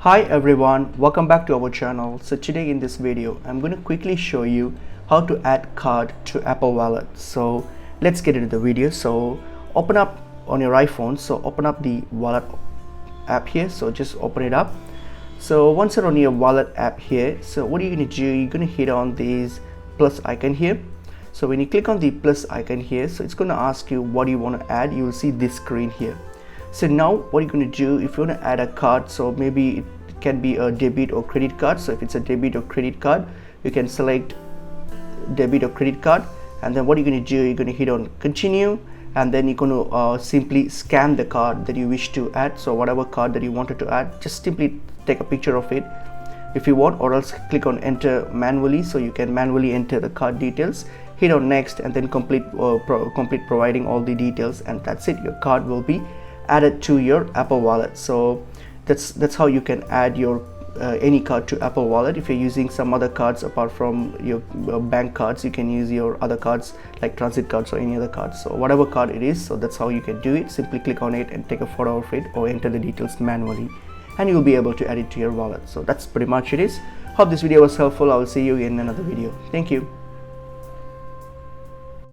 Hi everyone, welcome back to our channel. So today in this video I'm going to quickly show you how to add card to Apple Wallet. So let's get into the video. So open up on your iPhone, so open up the wallet app here. So just open it up. So once you're on your wallet app here, so what are you going to do? You're going to hit on this plus icon here. So when you click on the plus icon here, so it's going to ask you what you want to add. You will see this screen here. So now what you're going to do, if you want to add a card, so maybe it can be a debit or credit card. So if it's a debit or credit card, you can select debit or credit card, and then what you're going to do, you're going to hit on continue, and then you're going to simply scan the card that you wish to add. So whatever card that you wanted to add, just simply take a picture of it if you want, or else click on enter manually, so you can manually enter the card details. Hit on next and then complete providing all the details, and that's it. Your card will be added to your Apple Wallet. So that's how you can add your any card to Apple Wallet. If you're using some other cards apart from your bank cards, you can use your other cards like transit cards or any other cards. So whatever card it is, so that's how you can do it. Simply click on it and take a photo of it or enter the details manually, and you'll be able to add it to your wallet. So that's pretty much it is. Hope this video was helpful. I will see you in another video. Thank you.